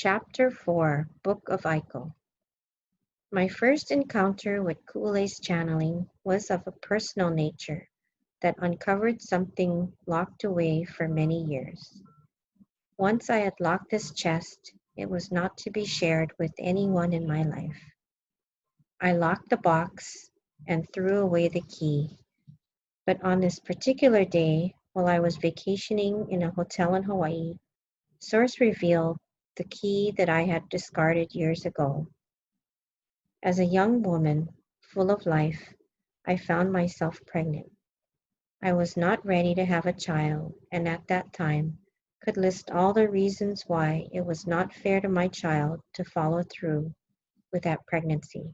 Chapter 4, Book of Aiko. My first encounter with Ukulele's channeling was of a personal nature that uncovered something locked away for many years. Once I had locked this chest, it was not to be shared with anyone in my life. I locked the box and threw away the key. But on this particular day, while I was vacationing in a hotel in Hawaii, Source revealed the key that I had discarded years ago. As a young woman, full of life, I found myself pregnant. I was not ready to have a child, and at that time could list all the reasons why it was not fair to my child to follow through with that pregnancy.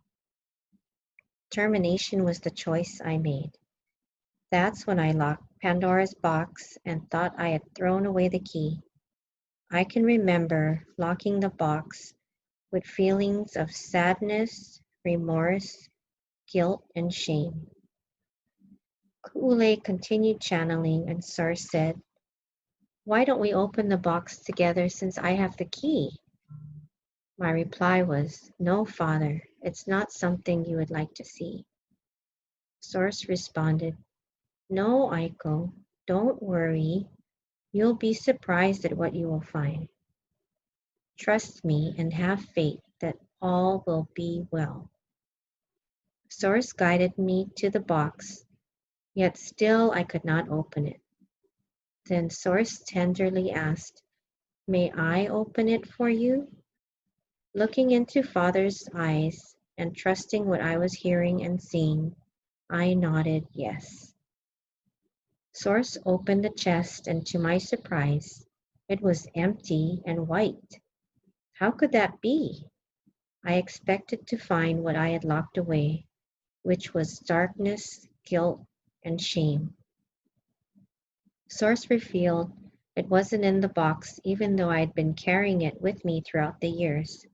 Termination was the choice I made. That's when I locked Pandora's box and thought I had thrown away the key. I can remember locking the box with feelings of sadness, remorse, guilt, and shame. Ukulele continued channeling, and Source said, "Why don't we open the box together since I have the key?" My reply was, "No, Father, it's not something you would like to see." Source responded, "No, Aiko, don't worry. You'll be surprised at what you will find. Trust me and have faith that all will be well." Source guided me to the box, yet still I could not open it. Then Source tenderly asked, "May I open it for you?" Looking into Father's eyes and trusting what I was hearing and seeing, I nodded yes. Source opened the chest, and to my surprise, it was empty and white. How could that be? I expected to find what I had locked away, which was darkness, guilt, and shame. Source revealed it wasn't in the box, even though I had been carrying it with me throughout the years.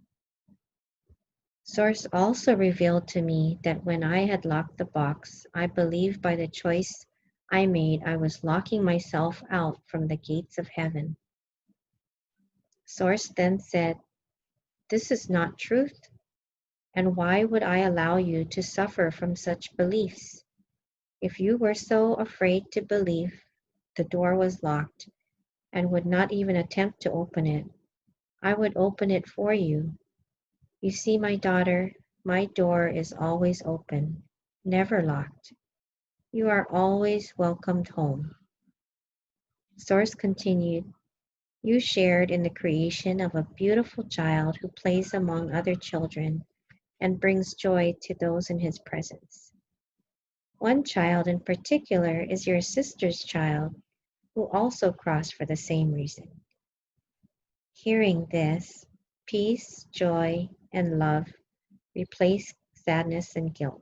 Source also revealed to me that when I had locked the box, I believed by the choice I made I was locking myself out from the gates of heaven. Source then said, "This is not truth, and why would I allow you to suffer from such beliefs? If you were so afraid to believe the door was locked and would not even attempt to open it, I would open it for you. You see, my daughter, my door is always open, never locked. You are always welcomed home." Source continued, "You shared in the creation of a beautiful child who plays among other children and brings joy to those in his presence. One child in particular is your sister's child, who also crossed for the same reason." Hearing this, peace, joy, and love replaced sadness and guilt.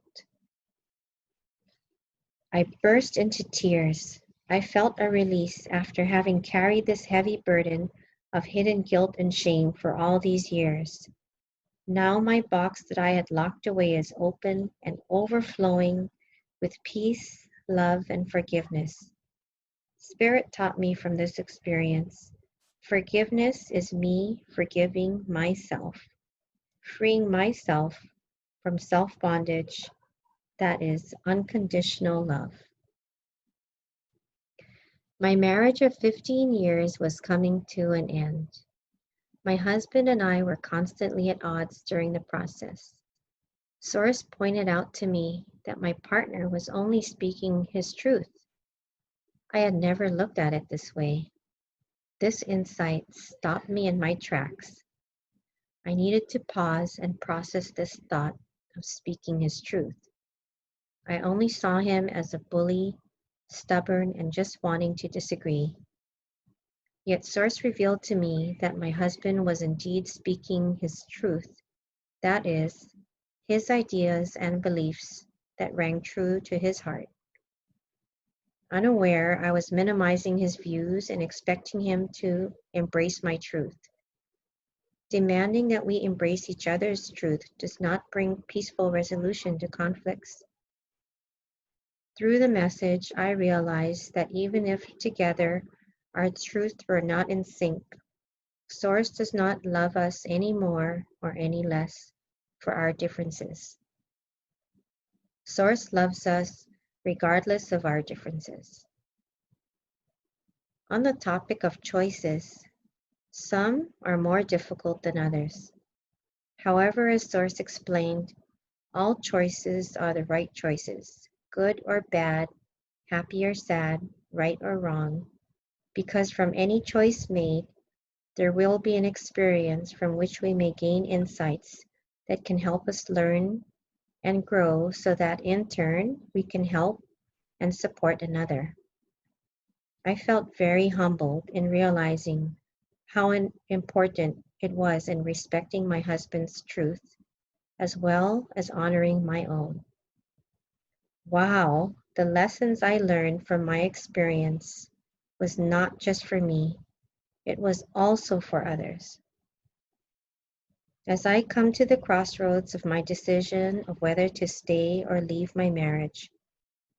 I burst into tears. I felt a release after having carried this heavy burden of hidden guilt and shame for all these years. Now my box that I had locked away is open and overflowing with peace, love, and forgiveness. Spirit taught me from this experience, forgiveness is me forgiving myself, freeing myself from self-bondage. That is unconditional love. My marriage of 15 years was coming to an end. My husband and I were constantly at odds during the process. Source pointed out to me that my partner was only speaking his truth. I had never looked at it this way. This insight stopped me in my tracks. I needed to pause and process this thought of speaking his truth. I only saw him as a bully, stubborn, and just wanting to disagree. Yet Source revealed to me that my husband was indeed speaking his truth, that is, his ideas and beliefs that rang true to his heart. Unaware, I was minimizing his views and expecting him to embrace my truth. Demanding that we embrace each other's truth does not bring peaceful resolution to conflicts. Through the message, I realized that even if together our truths were not in sync, Source does not love us any more or any less for our differences. Source loves us regardless of our differences. On the topic of choices, some are more difficult than others. However, as Source explained, all choices are the right choices, good or bad, happy or sad, right or wrong, because from any choice made, there will be an experience from which we may gain insights that can help us learn and grow so that in turn we can help and support another. I felt very humbled in realizing how important it was in respecting my husband's truth as well as honoring my own. Wow, the lessons I learned from my experience was not just for me, it was also for others. As I come to the crossroads of my decision of whether to stay or leave my marriage,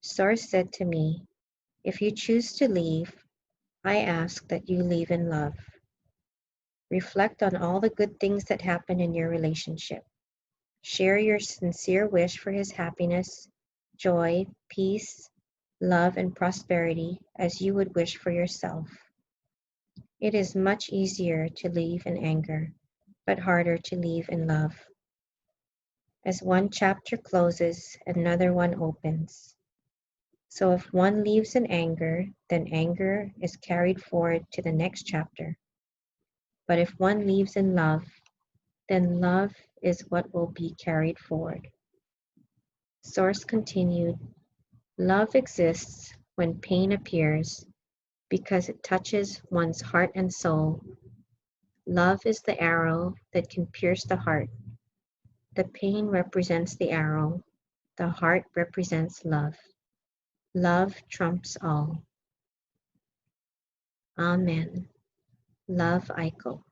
Source said to me, if you choose to leave, I ask that you leave in love. Reflect on all the good things that happen in your relationship. Share your sincere wish for his happiness, joy, peace, love, and prosperity as you would wish for yourself. It is much easier to leave in anger, but harder to leave in love. As one chapter closes, another one opens. So if one leaves in anger, then anger is carried forward to the next chapter. But if one leaves in love, then love is what will be carried forward. Source continued, love exists when pain appears because it touches one's heart and soul. Love is the arrow that can pierce the heart. The pain represents the arrow. The heart represents love. Love trumps all. Amen. Love, Aiko.